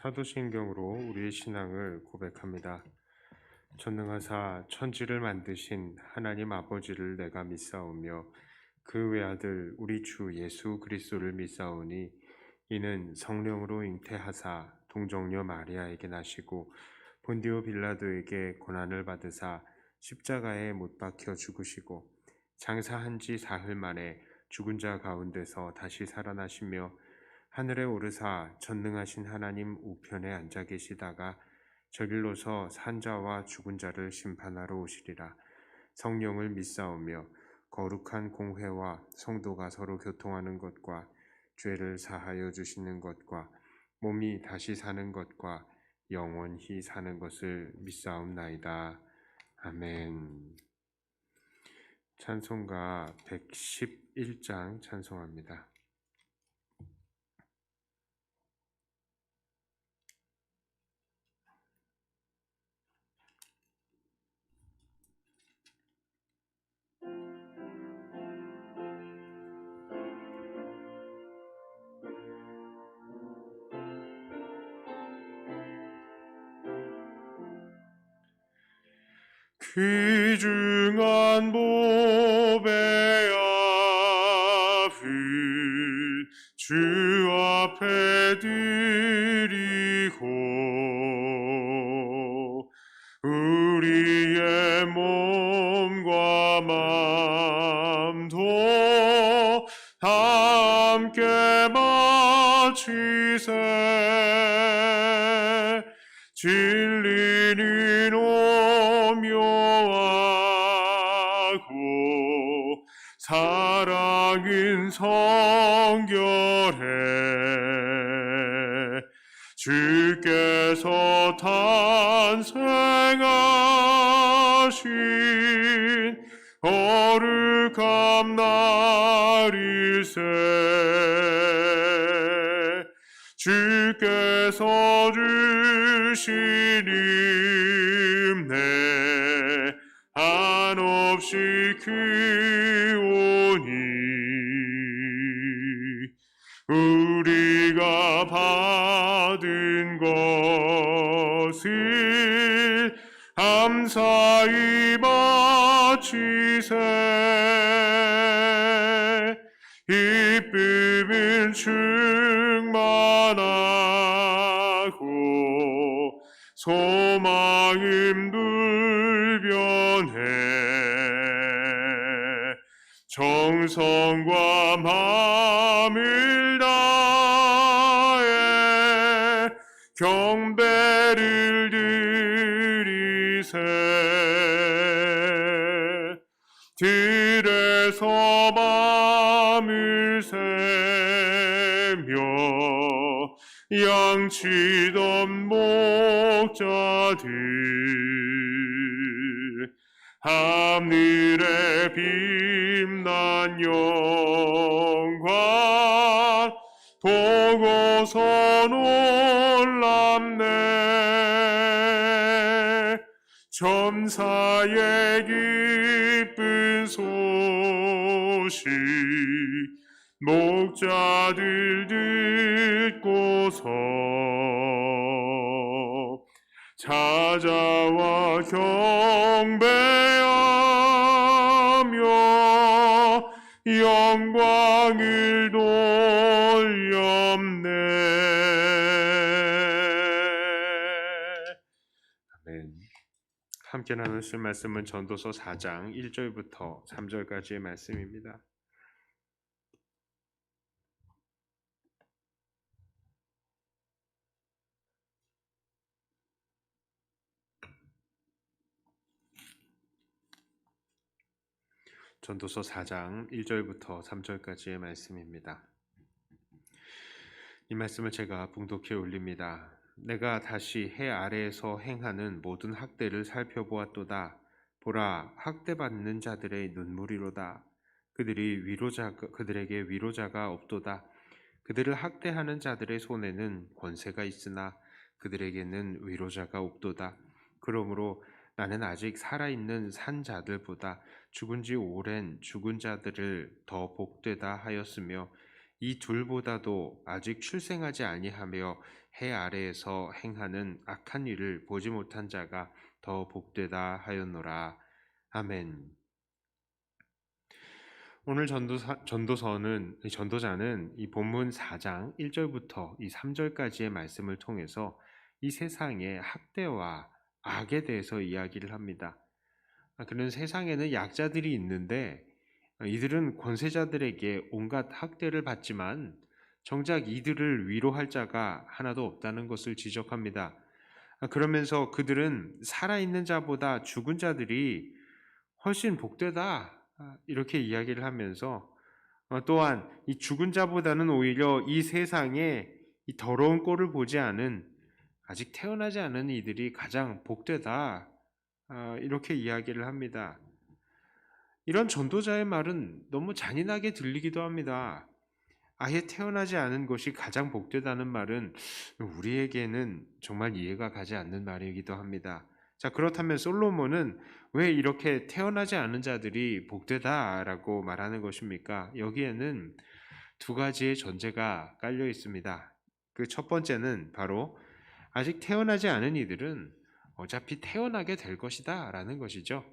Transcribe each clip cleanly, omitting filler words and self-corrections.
사도신경으로 우리의 신앙을 고백합니다. 전능하사 천지를 만드신 하나님 아버지를 내가 믿사오며 그 외아들 우리 주 예수 그리스도를 믿사오니 이는 성령으로 잉태하사 동정녀 마리아에게 나시고 본디오 빌라도에게 고난을 받으사 십자가에 못 박혀 죽으시고 장사한 지 사흘 만에 죽은 자 가운데서 다시 살아나시며 하늘에 오르사 전능하신 하나님 우편에 앉아 계시다가 저길로서 산자와 죽은 자를 심판하러 오시리라. 성령을 믿사오며 거룩한 공회와 성도가 서로 교통하는 것과 죄를 사하여 주시는 것과 몸이 다시 사는 것과 영원히 사는 것을 믿사옵나이다. 아멘. 찬송가 111장 찬송합니다. 귀중한 보배 앞은 주 앞에 드리고 우리의 몸과 마음도 함께 바치세. 진리는 오묘하고 사랑은 성결해. 주께서 탄생하신 거룩한 날일세. 주께서 주신 은혜 한없이 크오니 우리가 받은 것을 감사히 바치세. 기쁨은 충만하고 소망은 불변해. 정성과 마음을 다해 경배를 드리세. 들에서 밤을 새며 양치던 목자들 하늘에 빛난 영광 보고서 놀랍네. 천사의 기쁜 소식 목자들 듣고서 찾아와 경배하며 영광을 돌렸네. 아멘. 함께 나누실 말씀은 전도서 4장 1절부터 3절까지의 말씀입니다. 전도서 4장 1절부터 3절까지의 말씀입니다. 이 말씀을 제가 봉독해 올립니다. 내가 다시 해 아래에서 행하는 모든 학대를 살펴보았도다. 보라, 학대받는 자들의 눈물이로다. 그들에게 위로자가 없도다. 그들을 학대하는 자들의 손에는 권세가 있으나 그들에게는 위로자가 없도다. 그러므로 나는 아직 살아있는 산 자들보다 죽은 지 오랜 죽은 자들을 더 복되다 하였으며 이 둘보다도 아직 출생하지 아니하며 해 아래에서 행하는 악한 일을 보지 못한 자가 더 복되다 하였노라. 아멘. 오늘 전도자는 이 본문 4장 1절부터 이 3절까지의 말씀을 통해서 이 세상의 학대와 악에 대해서 이야기를 합니다. 그런 세상에는 약자들이 있는데 이들은 권세자들에게 온갖 학대를 받지만 정작 이들을 위로할 자가 하나도 없다는 것을 지적합니다. 그러면서 그들은 살아있는 자보다 죽은 자들이 훨씬 복되다, 이렇게 이야기를 하면서 또한 이 죽은 자보다는 오히려 이 세상에 이 더러운 꼴을 보지 않은 아직 태어나지 않은 이들이 가장 복되다, 이렇게 이야기를 합니다. 이런 전도자의 말은 너무 잔인하게 들리기도 합니다. 아예 태어나지 않은 것이 가장 복되다는 말은 우리에게는 정말 이해가 가지 않는 말이기도 합니다. 자, 그렇다면 솔로몬은 왜 이렇게 태어나지 않은 자들이 복되다라고 말하는 것입니까? 여기에는 두 가지의 전제가 깔려 있습니다. 그 첫 번째는 바로 아직 태어나지 않은 이들은 어차피 태어나게 될 것이다 라는 것이죠.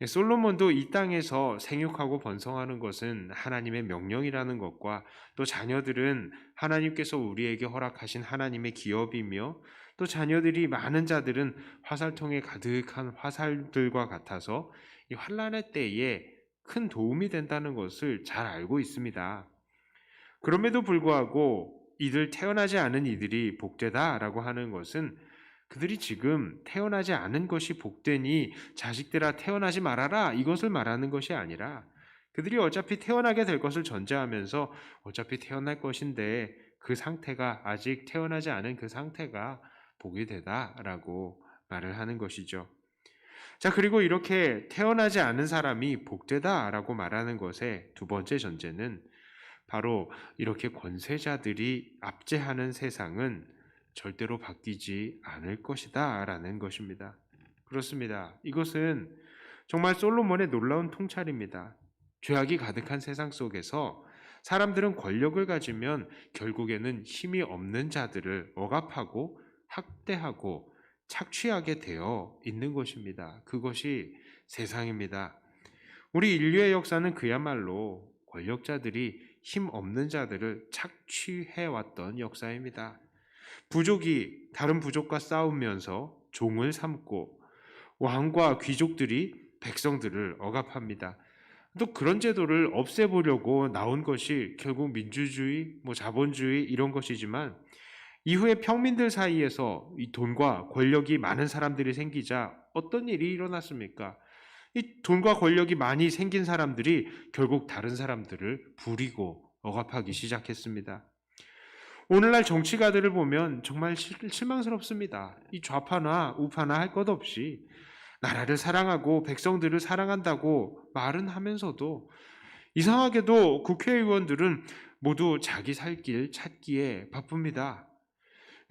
솔로몬도 이 땅에서 생육하고 번성하는 것은 하나님의 명령이라는 것과 또 자녀들은 하나님께서 우리에게 허락하신 하나님의 기업이며 또 자녀들이 많은 자들은 화살통에 가득한 화살들과 같아서 이 환난의 때에 큰 도움이 된다는 것을 잘 알고 있습니다. 그럼에도 불구하고 이들 태어나지 않은 이들이 복되다라고 하는 것은 그들이 지금 태어나지 않은 것이 복되니 자식들아 태어나지 말아라, 이것을 말하는 것이 아니라 그들이 어차피 태어나게 될 것을 전제하면서 어차피 태어날 것인데 그 상태가 아직 태어나지 않은 그 상태가 복이 되다라고 말을 하는 것이죠. 자, 그리고 이렇게 태어나지 않은 사람이 복되다라고 말하는 것의 두 번째 전제는 바로 이렇게 권세자들이 압제하는 세상은 절대로 바뀌지 않을 것이다 라는 것입니다. 그렇습니다. 이것은 정말 솔로몬의 놀라운 통찰입니다. 죄악이 가득한 세상 속에서 사람들은 권력을 가지면 결국에는 힘이 없는 자들을 억압하고 학대하고 착취하게 되어 있는 것입니다. 그것이 세상입니다. 우리 인류의 역사는 그야말로 권력자들이 힘 없는 자들을 착취해왔던 역사입니다. 부족이 다른 부족과 싸우면서 종을 삼고 왕과 귀족들이 백성들을 억압합니다. 또 그런 제도를 없애보려고 나온 것이 결국 민주주의, 자본주의 이런 것이지만 이후에 평민들 사이에서 이 돈과 권력이 많은 사람들이 생기자 어떤 일이 일어났습니까? 이 돈과 권력이 많이 생긴 사람들이 결국 다른 사람들을 부리고 억압하기 시작했습니다. 오늘날 정치가들을 보면 정말 실망스럽습니다. 이 좌파나 우파나 할 것 없이 나라를 사랑하고 백성들을 사랑한다고 말은 하면서도 이상하게도 국회의원들은 모두 자기 살 길 찾기에 바쁩니다.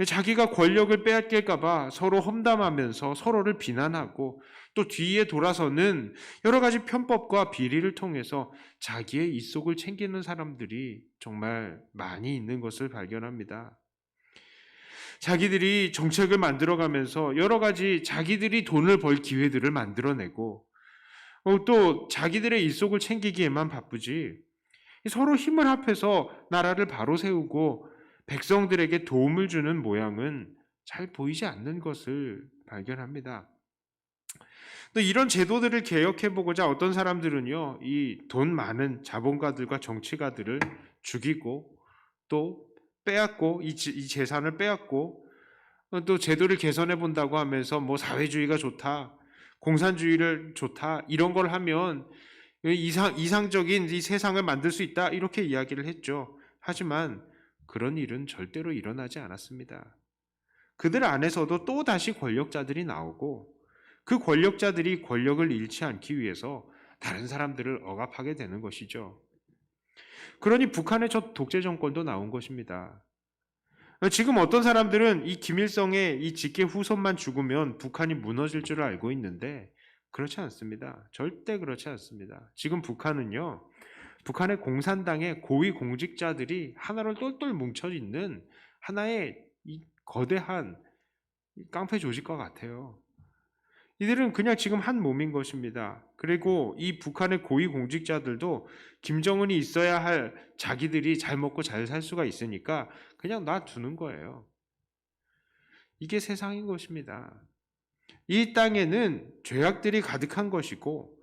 자기가 권력을 빼앗길까봐 서로 험담하면서 서로를 비난하고 또 뒤에 돌아서는 여러 가지 편법과 비리를 통해서 자기의 입속을 챙기는 사람들이 정말 많이 있는 것을 발견합니다. 자기들이 정책을 만들어가면서 여러 가지 자기들이 돈을 벌 기회들을 만들어내고 또 자기들의 입속을 챙기기에만 바쁘지 서로 힘을 합해서 나라를 바로 세우고 백성들에게 도움을 주는 모양은 잘 보이지 않는 것을 발견합니다. 또 이런 제도들을 개혁해보고자 어떤 사람들은요, 이 돈 많은 자본가들과 정치가들을 죽이고 또 빼앗고 이 재산을 빼앗고 또 제도를 개선해 본다고 하면서 사회주의가 좋다, 공산주의를 좋다 이런 걸 하면 이상적인 이 세상을 만들 수 있다 이렇게 이야기를 했죠. 하지만 그런 일은 절대로 일어나지 않았습니다. 그들 안에서도 또 다시 권력자들이 나오고 그 권력자들이 권력을 잃지 않기 위해서 다른 사람들을 억압하게 되는 것이죠. 그러니 북한의 첫 독재 정권도 나온 것입니다. 지금 어떤 사람들은 이 김일성의 이 직계 후손만 죽으면 북한이 무너질 줄 알고 있는데 그렇지 않습니다. 절대 그렇지 않습니다. 지금 북한은요, 북한의 공산당의 고위 공직자들이 하나로 똘똘 뭉쳐 있는 하나의 이 거대한 깡패 조직과 같아요. 이들은 그냥 지금 한 몸인 것입니다. 그리고 이 북한의 고위 공직자들도 김정은이 있어야 할 자기들이 잘 먹고 잘 살 수가 있으니까 그냥 놔두는 거예요. 이게 세상인 것입니다. 이 땅에는 죄악들이 가득한 것이고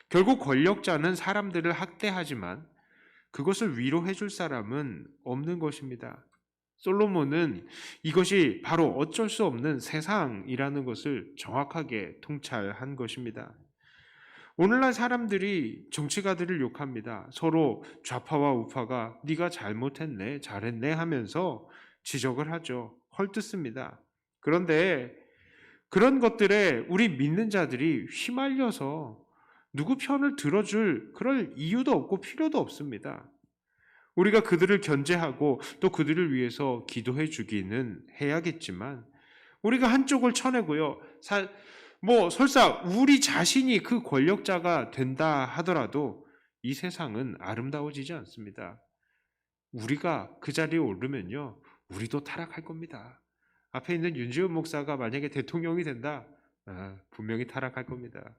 결국 권력자는 사람들을 학대하지만 그것을 위로해 줄 사람은 없는 것입니다. 솔로몬은 이것이 바로 어쩔 수 없는 세상이라는 것을 정확하게 통찰한 것입니다. 오늘날 사람들이 정치가들을 욕합니다. 서로 좌파와 우파가 네가 잘못했네, 잘했네 하면서 지적을 하죠. 헐뜯습니다. 그런데 그런 것들에 우리 믿는 자들이 휘말려서 누구 편을 들어줄 그럴 이유도 없고 필요도 없습니다. 우리가 그들을 견제하고 또 그들을 위해서 기도해 주기는 해야겠지만 우리가 한쪽을 쳐내고요. 설사 우리 자신이 그 권력자가 된다 하더라도 이 세상은 아름다워지지 않습니다. 우리가 그 자리에 오르면요. 우리도 타락할 겁니다. 앞에 있는 윤지훈 목사가 만약에 대통령이 된다. 분명히 타락할 겁니다.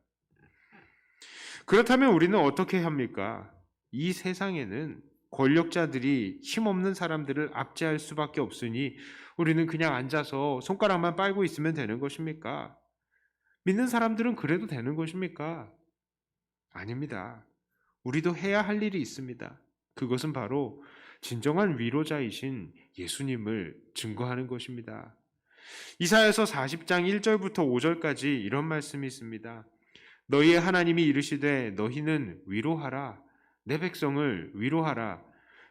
그렇다면 우리는 어떻게 합니까? 이 세상에는 권력자들이 힘없는 사람들을 압제할 수밖에 없으니 우리는 그냥 앉아서 손가락만 빨고 있으면 되는 것입니까? 믿는 사람들은 그래도 되는 것입니까? 아닙니다. 우리도 해야 할 일이 있습니다. 그것은 바로 진정한 위로자이신 예수님을 증거하는 것입니다. 이사야서 40장 1절부터 5절까지 이런 말씀이 있습니다. 너희의 하나님이 이르시되 너희는 위로하라. 내 백성을 위로하라.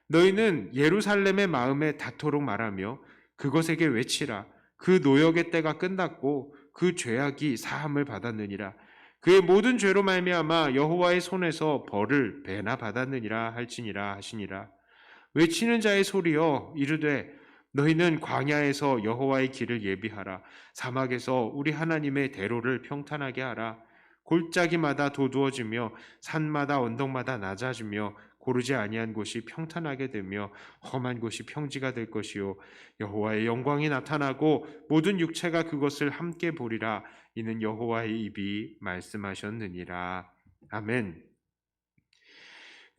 너희는 예루살렘의 마음에 닿도록 말하며 그것에게 외치라. 그 노역의 때가 끝났고 그 죄악이 사함을 받았느니라. 그의 모든 죄로 말미암아 여호와의 손에서 벌을 배나 받았느니라 할지니라 하시니라. 외치는 자의 소리여 이르되 너희는 광야에서 여호와의 길을 예비하라. 사막에서 우리 하나님의 대로를 평탄하게 하라. 골짜기마다 도두어지며 산마다 언덕마다 낮아지며 고르지 아니한 곳이 평탄하게 되며 험한 곳이 평지가 될 것이요 여호와의 영광이 나타나고 모든 육체가 그것을 함께 보리라. 이는 여호와의 입이 말씀하셨느니라. 아멘.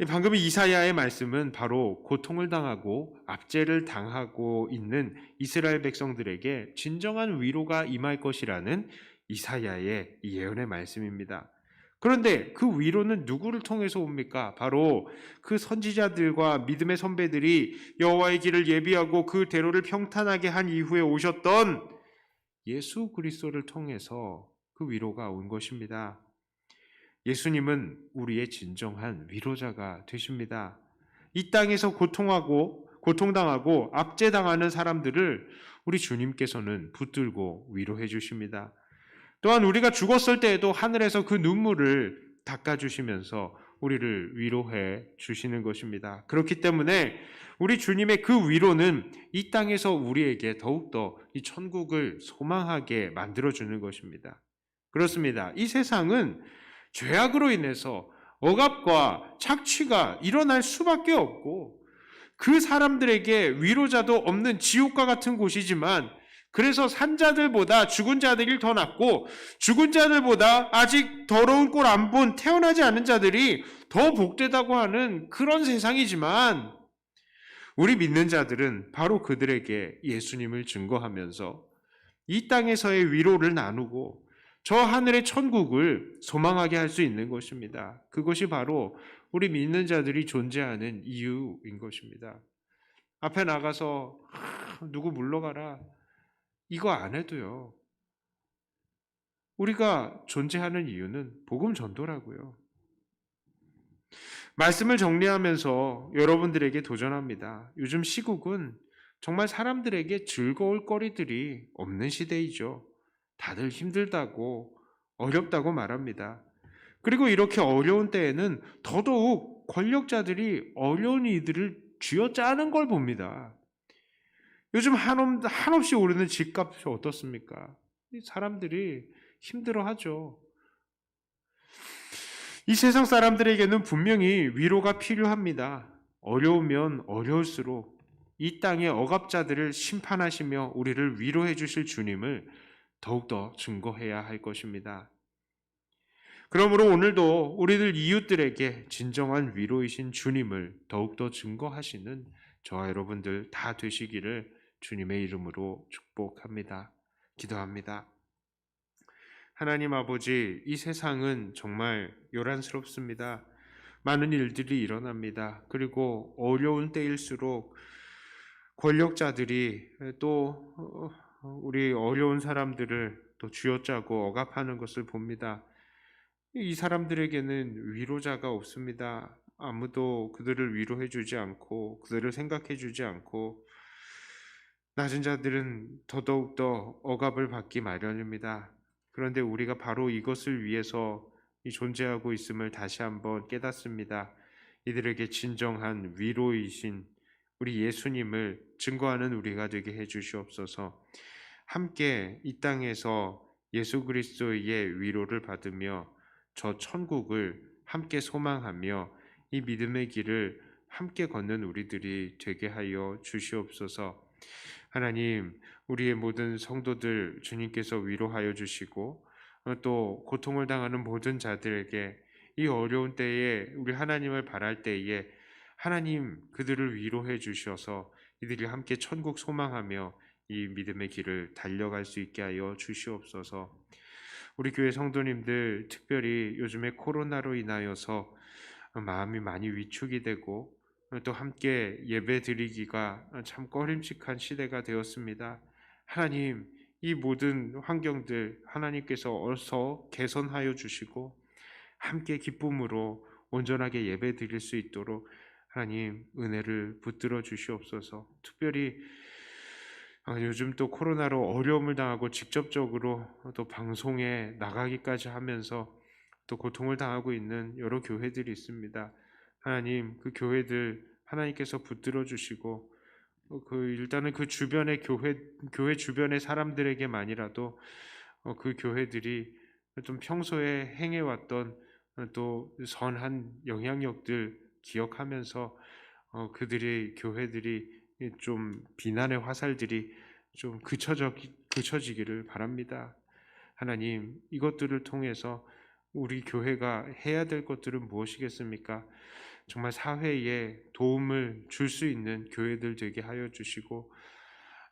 방금 이사야의 말씀은 바로 고통을 당하고 압제를 당하고 있는 이스라엘 백성들에게 진정한 위로가 임할 것이라는 이사야의 예언의 말씀입니다. 그런데 그 위로는 누구를 통해서 옵니까? 바로 그 선지자들과 믿음의 선배들이 여호와의 길을 예비하고 그 대로를 평탄하게 한 이후에 오셨던 예수 그리스도를 통해서 그 위로가 온 것입니다. 예수님은 우리의 진정한 위로자가 되십니다. 이 땅에서 고통당하고 압제당하는 사람들을 우리 주님께서는 붙들고 위로해 주십니다. 또한 우리가 죽었을 때에도 하늘에서 그 눈물을 닦아주시면서 우리를 위로해 주시는 것입니다. 그렇기 때문에 우리 주님의 그 위로는 이 땅에서 우리에게 더욱더 이 천국을 소망하게 만들어주는 것입니다. 그렇습니다. 이 세상은 죄악으로 인해서 억압과 착취가 일어날 수밖에 없고 그 사람들에게 위로자도 없는 지옥과 같은 곳이지만 그래서 산자들보다 죽은 자들이 더 낫고 죽은 자들보다 아직 더러운 꼴 안 본 태어나지 않은 자들이 더 복되다고 하는 그런 세상이지만 우리 믿는 자들은 바로 그들에게 예수님을 증거하면서 이 땅에서의 위로를 나누고 저 하늘의 천국을 소망하게 할 수 있는 것입니다. 그것이 바로 우리 믿는 자들이 존재하는 이유인 것입니다. 앞에 나가서 누구 물러가라 이거 안 해도요. 우리가 존재하는 이유는 복음 전도라고요. 말씀을 정리하면서 여러분들에게 도전합니다. 요즘 시국은 정말 사람들에게 즐거울 거리들이 없는 시대이죠. 다들 힘들다고 어렵다고 말합니다. 그리고 이렇게 어려운 때에는 더더욱 권력자들이 어려운 이들을 쥐어짜는 걸 봅니다. 요즘 한없이 오르는 집값이 어떻습니까? 사람들이 힘들어하죠. 이 세상 사람들에게는 분명히 위로가 필요합니다. 어려우면 어려울수록 이 땅의 억압자들을 심판하시며 우리를 위로해 주실 주님을 더욱더 증거해야 할 것입니다. 그러므로 오늘도 우리들 이웃들에게 진정한 위로이신 주님을 더욱더 증거하시는 저와 여러분들 다 되시기를 주님의 이름으로 축복합니다. 기도합니다. 하나님 아버지, 이 세상은 정말 요란스럽습니다. 많은 일들이 일어납니다. 그리고 어려운 때일수록 권력자들이 또 우리 어려운 사람들을 또 쥐어짜고 억압하는 것을 봅니다. 이 사람들에게는 위로자가 없습니다. 아무도 그들을 위로해 주지 않고 그들을 생각해 주지 않고 낮은 자들은 더더욱더 억압을 받기 마련입니다. 그런데 우리가 바로 이것을 위해서 존재하고 있음을 다시 한번 깨닫습니다. 이들에게 진정한 위로이신 우리 예수님을 증거하는 우리가 되게 해 주시옵소서. 함께 이 땅에서 예수 그리스도의 위로를 받으며 저 천국을 함께 소망하며 이 믿음의 길을 함께 걷는 우리들이 되게 하여 주시옵소서. 하나님, 우리의 모든 성도들 주님께서 위로하여 주시고 또 고통을 당하는 모든 자들에게 이 어려운 때에 우리 하나님을 바랄 때에 하나님 그들을 위로해 주셔서 이들이 함께 천국 소망하며 이 믿음의 길을 달려갈 수 있게 하여 주시옵소서. 우리 교회 성도님들 특별히 요즘에 코로나로 인하여서 마음이 많이 위축이 되고 또 함께 예배 드리기가 참 꺼림칙한 시대가 되었습니다. 하나님, 이 모든 환경들 하나님께서 어서 개선하여 주시고 함께 기쁨으로 온전하게 예배 드릴 수 있도록 하나님 은혜를 붙들어 주시옵소서. 특별히 요즘 또 코로나로 어려움을 당하고 직접적으로 또 방송에 나가기까지 하면서 또 고통을 당하고 있는 여러 교회들이 있습니다. 하나님, 그 교회들 하나님께서 붙들어 주시고 일단은 그 주변의 교회 주변의 사람들에게만이라도 그 교회들이 좀 평소에 행해왔던 또 선한 영향력들 기억하면서 그들의 교회들이 좀 비난의 화살들이 좀 그쳐지기를 바랍니다. 하나님, 이것들을 통해서 우리 교회가 해야 될 것들은 무엇이겠습니까? 정말 사회에 도움을 줄 수 있는 교회들 되게 하여 주시고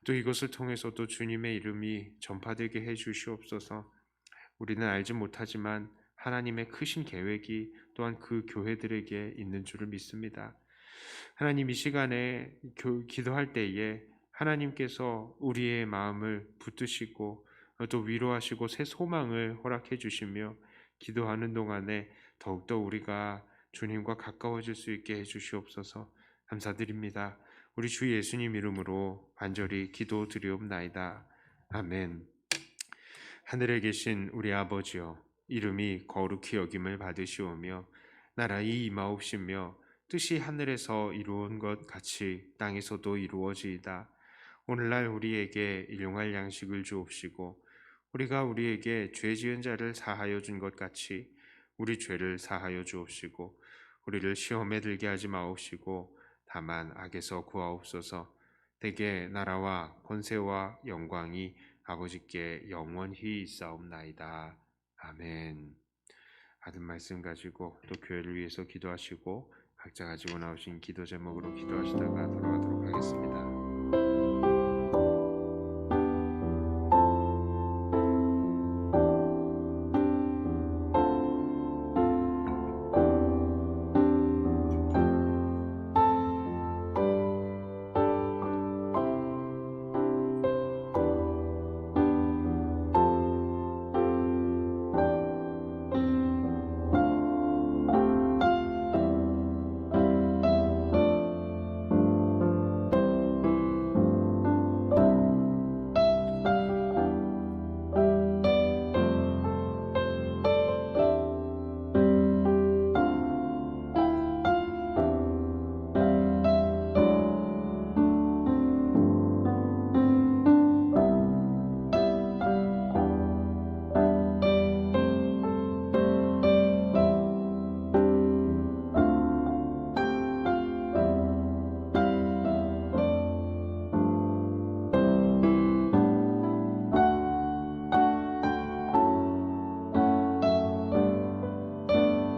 또 이것을 통해서도 주님의 이름이 전파되게 해 주시옵소서. 우리는 알지 못하지만 하나님의 크신 계획이 또한 그 교회들에게 있는 줄을 믿습니다. 하나님, 이 시간에 기도할 때에 하나님께서 우리의 마음을 붙드시고 또 위로하시고 새 소망을 허락해 주시며 기도하는 동안에 더욱더 우리가 주님과 가까워질 수 있게 해주시옵소서. 감사드립니다. 우리 주 예수님 이름으로 간절히 기도드리옵나이다. 아멘. 하늘에 계신 우리 아버지여, 이름이 거룩히 여김을 받으시오며 나라의 임하옵시며 뜻이 하늘에서 이루어진 것 같이 땅에서도 이루어지이다. 오늘날 우리에게 일용할 양식을 주옵시고 우리가 우리에게 죄 지은 자를 사하여 준 것 같이 우리 죄를 사하여 주옵시고 우리를 시험에 들게 하지 마옵시고 다만 악에서 구하옵소서. 대개 나라와 권세와 영광이 아버지께 영원히 있사옵나이다. 아멘. 받은 말씀 가지고 또 교회를 위해서 기도하시고 각자 가지고 나오신 기도 제목으로 기도하시다가 돌아가도록 하겠습니다.